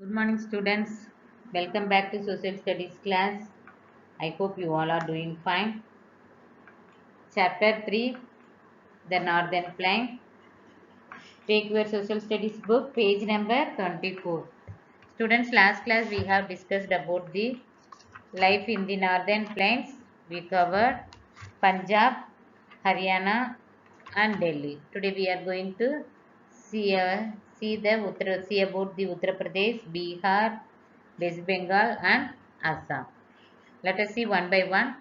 Good morning, students. Welcome back to Social Studies class. I hope you all are doing fine. Chapter 3, The Northern Plain. Take your Social Studies book, page number 24. Students, last class we have discussed about the life in the Northern Plains. We covered Punjab, Haryana, and Delhi. Today we are going to see about the Uttar Pradesh, Bihar, West Bengal, and Assam. Let us see one by one.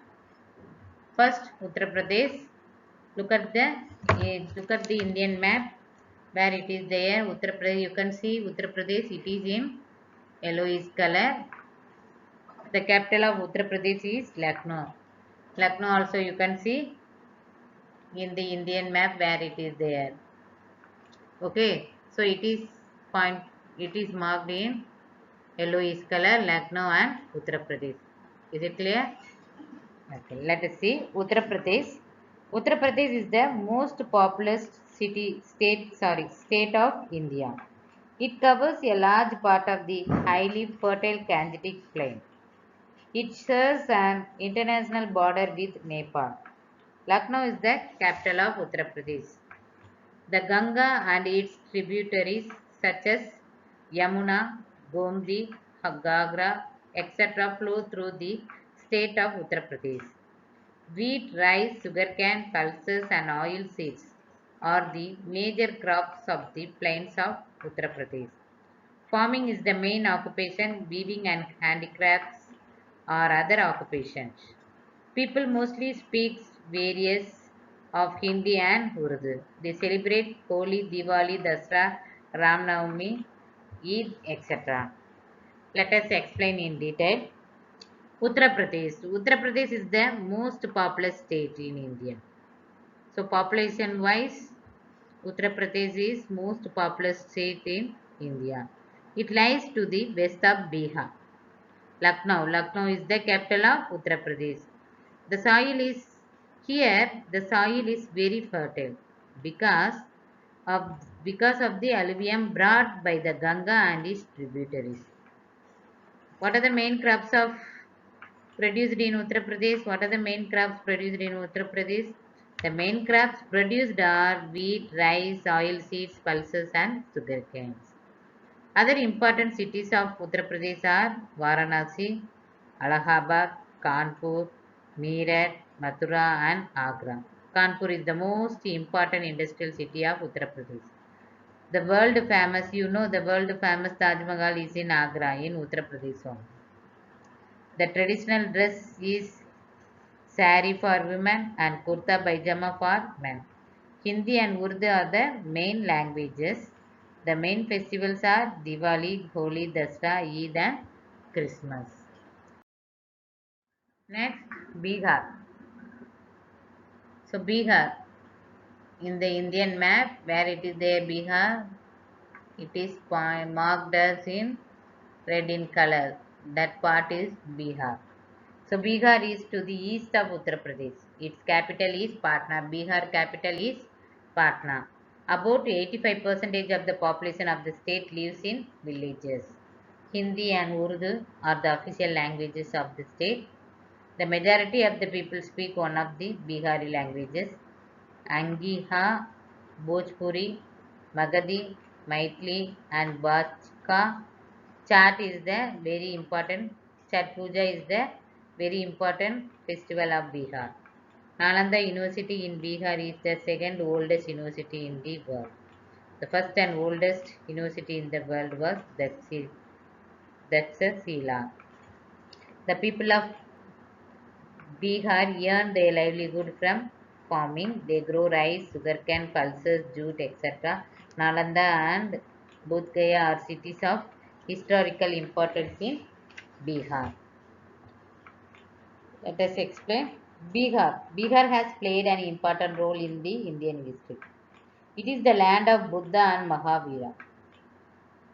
First, Uttar Pradesh. Look at the Indian map where it is there. Uttar Pradesh. You can see Uttar Pradesh. It is in yellowish color. The capital of Uttar Pradesh is Lucknow. Lucknow also you can see in the Indian map where it is there. Okay, so it is point. It is marked in yellowish color Lucknow and Uttar Pradesh. Is it clear? Okay, let us see Uttar Pradesh. Uttar Pradesh is the most populous state of India. It covers a large part of the highly fertile Gangetic Plain. It shares an international border with Nepal. Lucknow is the capital of Uttar Pradesh. The Ganga and its tributaries such as Yamuna, Gomri, Ghagra, etc. flow through the state of Uttar Pradesh. Wheat, rice, sugarcane, pulses and oilseeds are the major crops of the plains of Uttar Pradesh. Farming is the main occupation, weaving and handicrafts are other occupations. People mostly speak various of Hindi and Urdu. They celebrate Holi, Diwali, Dasra, Ram Navami, Eid, etc. Let us explain in detail. Uttar Pradesh. Uttar Pradesh is the most populous state in India. So population wise, Uttar Pradesh is most populous state in India. It lies to the west of Bihar. Lucknow. Lucknow is the capital of Uttar Pradesh. The soil is here. The soil is very fertile because of the alluvium brought by the Ganga and its tributaries. What are the main crops of produced in Uttar Pradesh? What are the main crops produced in Uttar Pradesh? The main crops produced are wheat, rice, oilseeds, pulses, and sugarcanes. Other important cities of Uttar Pradesh are Varanasi, Allahabad, Kanpur, Meerut, Mathura, and Agra. Kanpur is the most important industrial city of Uttar Pradesh. The world famous, the world famous Taj Mahal is in Agra in Uttar Pradesh only. The traditional dress is sari for women and kurta pajama for men. Hindi and Urdu are the main languages. The main festivals are Diwali, Holi, Dasra, Eid and Christmas. Next, Bihar. So Bihar, in the Indian map, where it is there, Bihar, it is marked as in red in color. That part is Bihar. So Bihar is to the east of Uttar Pradesh. Its capital is Patna. Bihar capital is Patna. About 85% of the population of the state lives in villages. Hindi and Urdu are the official languages of the state. The majority of the people speak one of the Bihari languages. Angiha, Bhojpuri, Magadhi, Maithili and Bachka. Chat is the very important. Chat Puja is the very important festival of Bihar. Nalanda University in Bihar is the second oldest university in the world. The first and oldest university in the world was Takshashila. The people of Bihar earn their livelihood from farming. They grow rice, sugarcane, pulses, jute, etc. Nalanda and Bodh Gaya are cities of historical importance in Bihar. Let us explain. Bihar. Bihar has played an important role in the Indian history. It is the land of Buddha and Mahavira.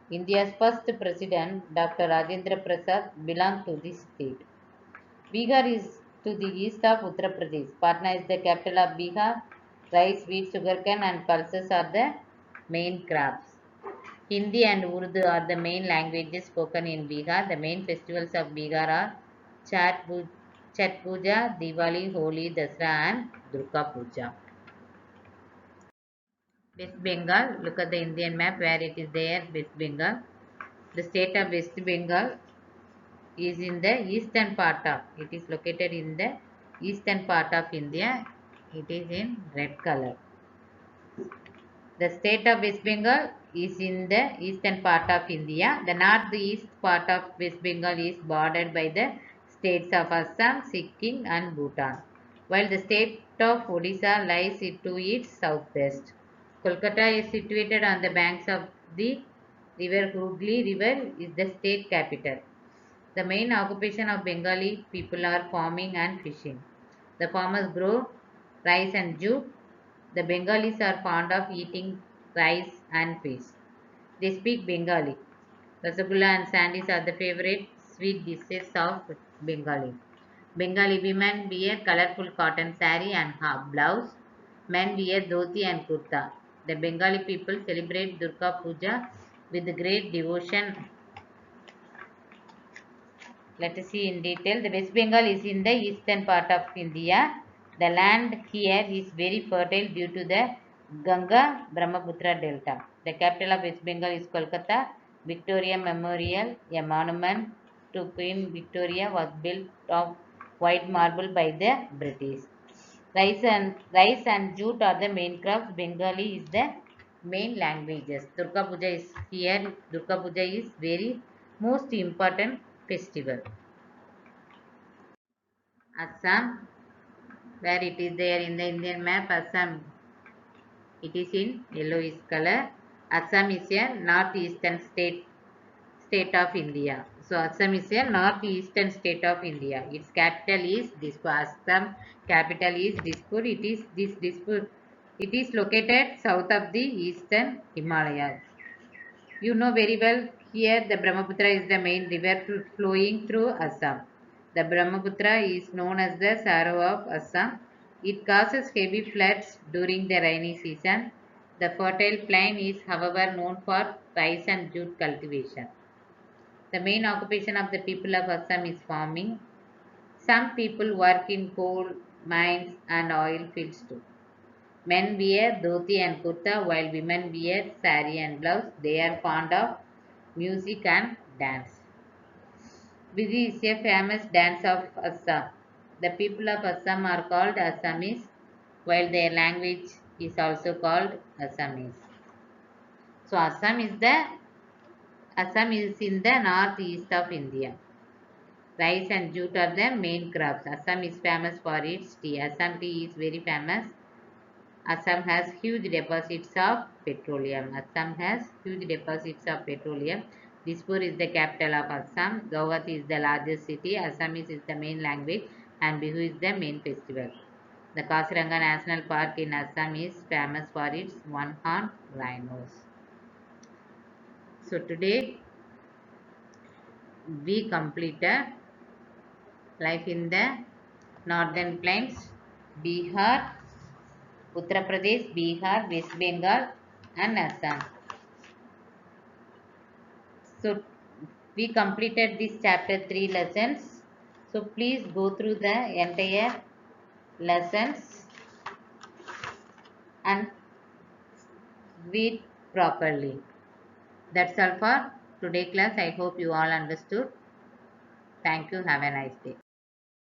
India's first president, Dr. Rajendra Prasad, belonged to this state. Bihar is to the east of Uttar Pradesh. Patna is the capital of Bihar. Rice, wheat, sugarcane, and pulses are the main crops. Hindi and Urdu are the main languages spoken in Bihar. The main festivals of Bihar are Chat Puja, Diwali, Holi, Dasra, and Durga Puja. West Bengal, look at the Indian map where it is there, West Bengal. The state of West Bengal is in the eastern part of, it is located in the eastern part of India. It is in red color. The state of West Bengal is in the eastern part of India. The northeast part of West Bengal is bordered by the states of Assam, Sikkim and Bhutan, while the state of Odisha lies to its southwest. Kolkata is situated on the banks of the river Hooghly River is the state capital. The main occupation of Bengali people are farming and fishing. The farmers grow rice and jute. The Bengalis are fond of eating rice and fish. They speak Bengali. Rasagulla and sandis are the favorite sweet dishes of Bengali. Bengali women wear colorful cotton sari and half blouse. Men wear dhoti and kurta. The Bengali people celebrate Durga Puja with great devotion. Let us see in detail. The West Bengal is in the eastern part of India. The land here is very fertile due to the Ganga Brahmaputra Delta. The capital of West Bengal is Kolkata. Victoria Memorial, a monument to Queen Victoria, was built of white marble by the British. Rice and jute are the main crops. Bengali is the main languages. Durga Puja is here. Durga Puja is very most important festival. Assam, where it is there in the Indian map, Assam, it is in yellowish color. Assam is a northeastern state of India. So Assam is a northeastern state of India. Its capital is Dispur. Assam capital is Dispur. Dispur. It is located south of the eastern Himalayas. You know very well here the Brahmaputra is the main river flowing through Assam. The Brahmaputra is known as the sorrow of Assam. It causes heavy floods during the rainy season. The fertile plain is, however, known for rice and jute cultivation. The main occupation of the people of Assam is farming. Some people work in coal mines and oil fields too. Men wear dhoti and kurta while women wear sari and blouse. They are fond of music and dance. Bihu is a famous dance of Assam. The people of Assam are called Assamese, while their language is also called Assamese. So Assam is in the northeast of India. Rice and jute are the main crops. Assam is famous for its tea. Assam tea is very famous. Assam has huge deposits of petroleum. Assam has huge deposits of petroleum. Dispur is the capital of Assam. Guwahati is the largest city. Assamese is the main language and Bihu is the main festival. The Kaziranga National Park in Assam is famous for its one-horned rhinos. So today we completed life in the northern plains, Bihar, Uttar Pradesh, Bihar, West Bengal and Assam. So we completed this chapter 3 lessons. So please go through the entire lessons and read properly. That's all for today class. I hope you all understood. Thank you. Have a nice day.